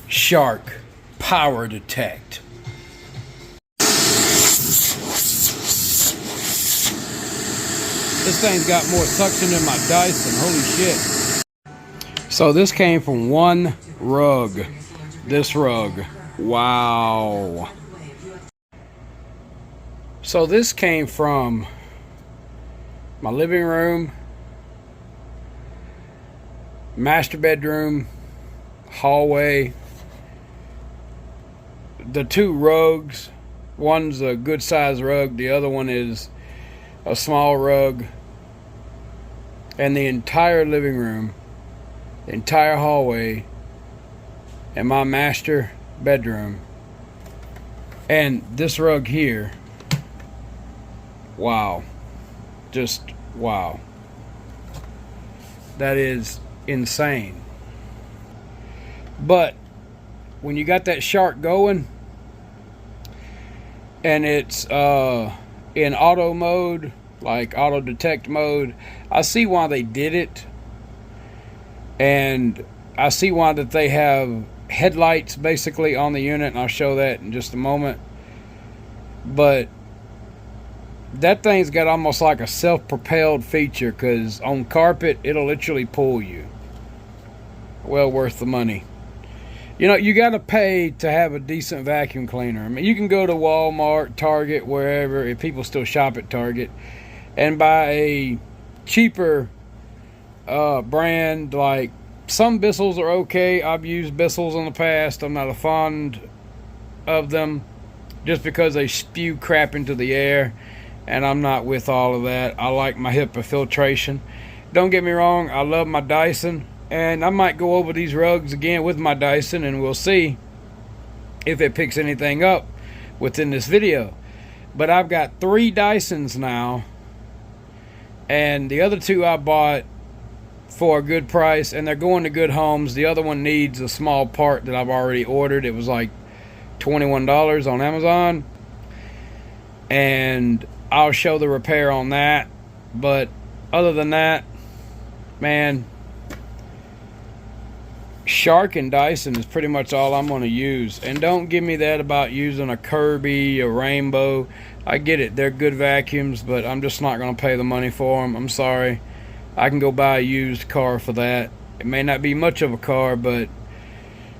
Shark PowerDetect. This thing's got more suction than my Dyson. Holy shit. So this came from one rug. This rug. Wow. So this came from my living room, master bedroom, hallway. The two rugs, one's a good size rug, the other one is a small rug. And the entire living room, the entire hallway, and my master bedroom, and this rug here. Wow. Just wow. That is insane. But when you got that shark going and it's in auto mode, like auto detect mode, I see why they did it, and I see why that they have headlights basically on the unit, and I'll show that in just a moment. But that thing's got almost like a self-propelled feature, because on carpet it'll literally pull you. Well worth the money. You know, you got to pay to have a decent vacuum cleaner. I mean, you can go to Walmart, Target, wherever, if people still shop at Target, and buy a cheaper brand. Like, some Bissell's are okay. I've used Bissell's in the past. I'm not a fond of them just because they spew crap into the air, and I'm not with all of that. I like my HEPA filtration. Don't get me wrong, I love my Dyson, and I might go over these rugs again with my Dyson, and we'll see if it picks anything up within this video. But I've got 3 Dysons now, and the other 2 I bought for a good price, and they're going to good homes. The other one needs a small part that I've already ordered. It was like $21 on Amazon, and I'll show the repair on that. But other than that, man, Shark and Dyson is pretty much all I'm going to use. And don't give me that about using a Kirby, a Rainbow. I get it, they're good vacuums, but I'm just not going to pay the money for them. I'm sorry. I can go buy a used car for that. It may not be much of a car, but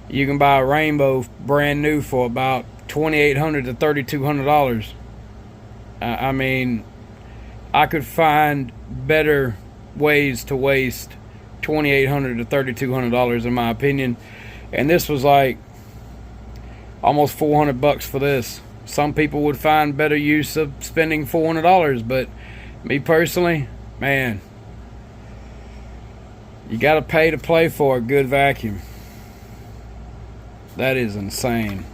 you can buy a Rainbow brand new for about $2,800 to $3,200. I mean, I could find better ways to waste $2,800 to $3,200 in my opinion, and this was like almost $400 for this. Some people would find better use of spending $400, but me personally, man, you got to pay to play for a good vacuum. That is insane.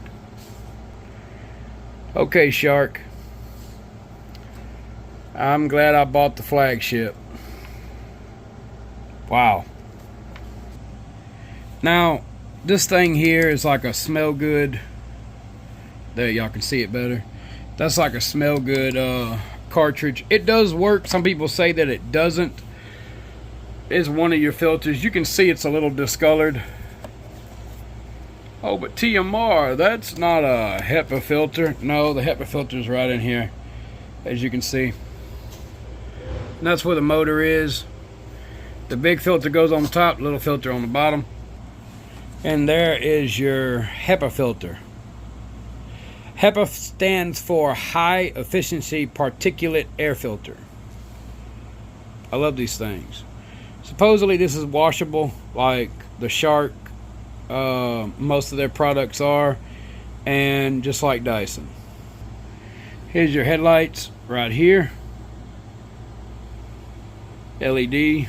Okay, Shark, I'm glad I bought the flagship. Wow. Now, this thing here is like a smell good. There, y'all can see it better. That's like a smell good cartridge. It does work. Some people say that it doesn't. It's one of your filters. You can see it's a little discolored. Oh, but TMR, that's not a HEPA filter. No, the HEPA filter is right in here, as you can see. And that's where the motor is. The big filter goes on the top, little filter on the bottom. And there is your HEPA filter. HEPA stands for High Efficiency Particulate Air Filter. I love these things. Supposedly this is washable like the Shark. Most of their products are, and just like Dyson. Here's your headlights right here. LED.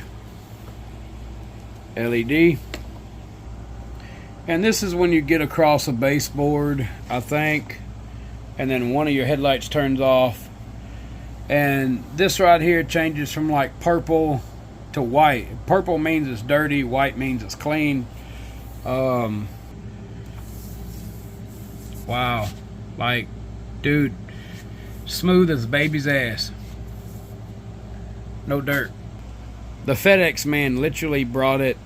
LED. And this is when you get across a baseboard, I think, and then one of your headlights turns off, and this right here changes from like purple to white. Purple means it's dirty, white means it's clean. Wow, like, dude, smooth as a baby's ass, no dirt. The FedEx man literally brought it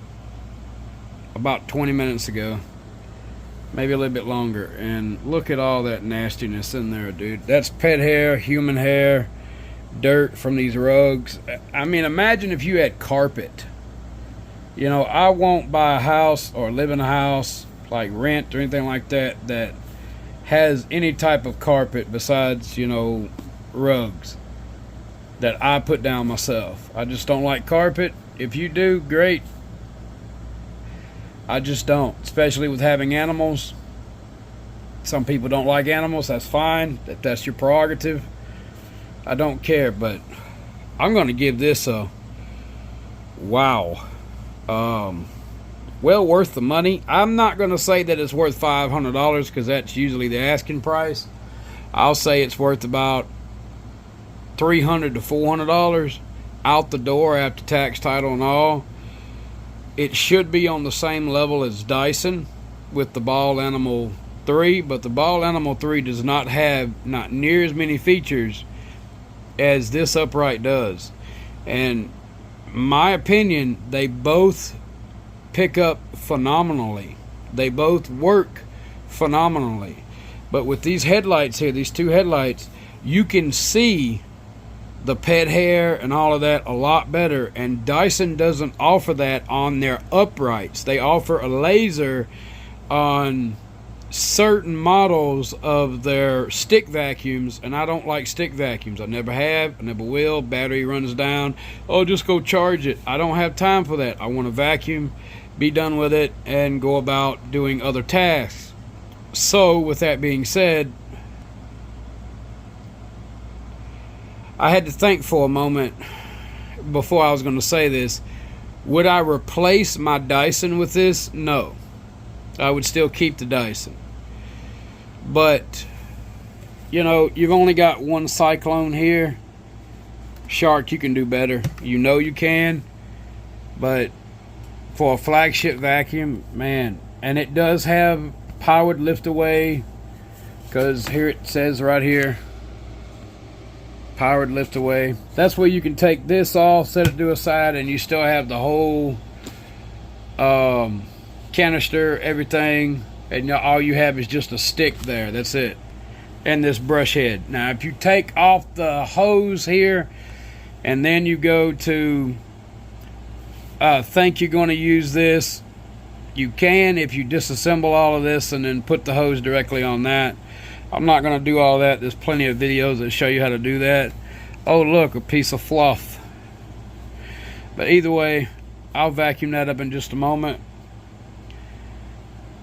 about 20 minutes ago. maybe a little bit longer. And look at all that nastiness in there, dude. That's pet hair, human hair, dirt from these rugs. I mean, imagine if you had carpet. You know, I won't buy a house or live in a house, like rent or anything like that, that has any type of carpet besides, you know, rugs that I put down myself. I just don't like carpet. If you do, great. I just don't, especially with having animals. Some people don't like animals. That's fine. That's your prerogative. I don't care, but I'm going to give this a wow. Well worth the money. I'm not going to say that it's worth $500 because that's usually the asking price. I'll say it's worth about $300 to $400 out the door after tax, title, and all. It should be on the same level as Dyson with the Ball Animal 3, but the Ball Animal 3 does not have not near as many features as this upright does. And my opinion, they both pick up phenomenally. They both work phenomenally. But with these headlights here, these two headlights, you can see the pet hair and all of that a lot better. And Dyson doesn't offer that on their uprights. They offer a laser on certain models of their stick vacuums, and I don't like stick vacuums. I never have, I never will. Battery runs down. Oh, just go charge it. I don't have time for that. I want to vacuum, be done with it, and go about doing other tasks. So with that being said, I had to think for a moment before I was going to say this. Would I replace my Dyson with this? No. I would still keep the Dyson. But, you know, you've only got one Cyclone here. Shark, you can do better. You know you can. But for a flagship vacuum, man. And it does have powered lift away. Because here it says right here, powered lift away. That's where you can take this off, set it to a side, and you still have the whole canister, everything, and all you have is just a stick there. That's it, and this brush head. Now if you take off the hose here and then you go to think you're going to use this, you can if you disassemble all of this and then put the hose directly on that. I'm not going to do all that. There's plenty of videos that show you how to do that. Oh look, a piece of fluff. But either way, I'll vacuum that up in just a moment.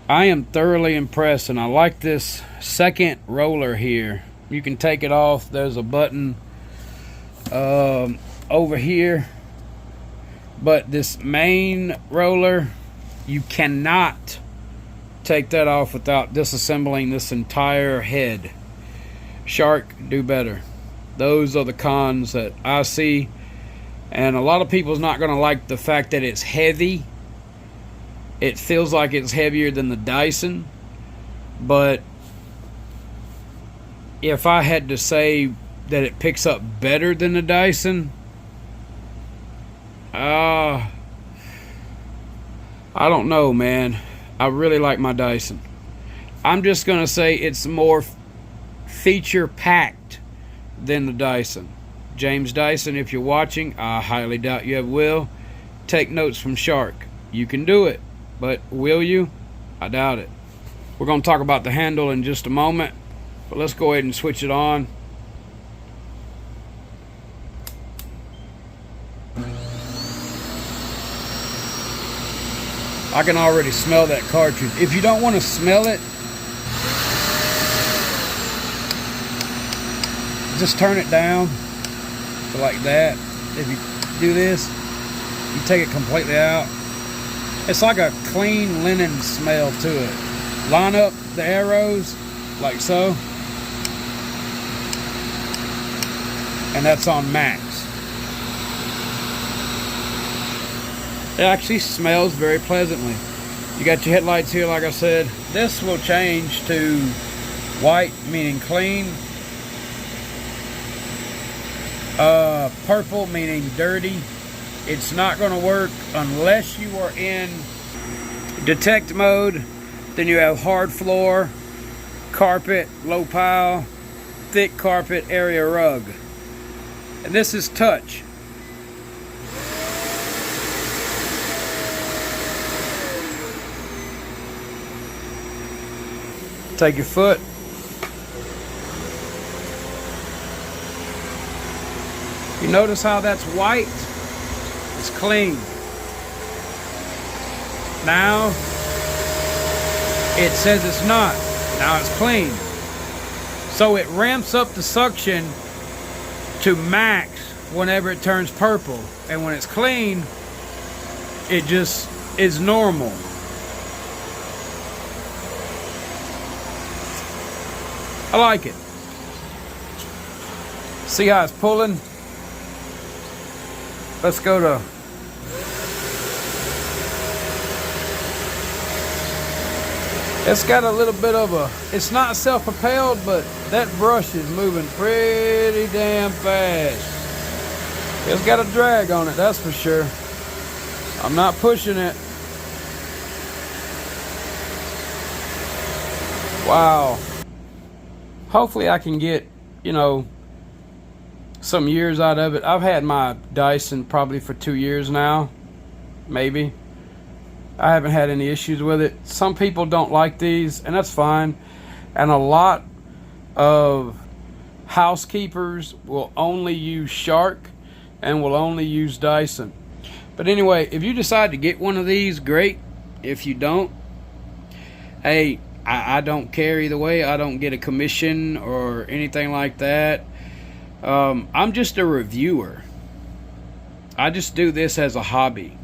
I am thoroughly impressed, and I like this second roller here. You can take it off. There's a button over here, but this main roller, you cannot take that off without disassembling this entire head. Shark, do better. Those are the cons that I see, and a lot of people's not going to like the fact that it's heavy. It feels like it's heavier than the Dyson, but if I had to say that it picks up better than the Dyson, I don't know, man. I really like my Dyson. I'm just going to say it's more feature packed than the Dyson. James Dyson, if you're watching, I highly doubt you will. Take notes from Shark. You can do it. But will you? I doubt it. We're going to talk about the handle in just a moment, but let's go ahead and switch it on. I can already smell that cartridge. If you don't want to smell it, just turn it down to like that. If you do this, you take it completely out. It's like a clean linen smell to it. Line up the arrows like so, and that's on max. It actually smells very pleasantly. You got your headlights here, like I said. This will change to white, meaning clean. Purple, meaning dirty. It's not going to work unless you are in detect mode. Then you have hard floor, carpet, low pile, thick carpet, area rug. And this is touch. Take your foot. You notice how that's white? It's clean. Now, it says it's not. Now it's clean. So it ramps up the suction to max whenever it turns purple. And when it's clean, it just is normal. I like it. See how it's pulling? Let's go to... It's got a little bit of a... It's not self-propelled, but that brush is moving pretty damn fast. It's got a drag on it, that's for sure. I'm not pushing it. Wow. Hopefully I can get, you know, some years out of it. I've had my Dyson probably for 2 years now, maybe. I haven't had any issues with it. Some people don't like these, and that's fine. And a lot of housekeepers will only use Shark and will only use Dyson. But anyway, if you decide to get one of these, great. If you don't, hey, I don't care either way. I don't get a commission or anything like that. I'm just a reviewer. I just do this as a hobby.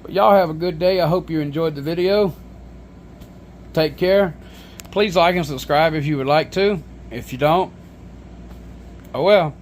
But y'all have a good day. I hope you enjoyed the video. Take care. Please like and subscribe if you would like to. If you don't, oh well.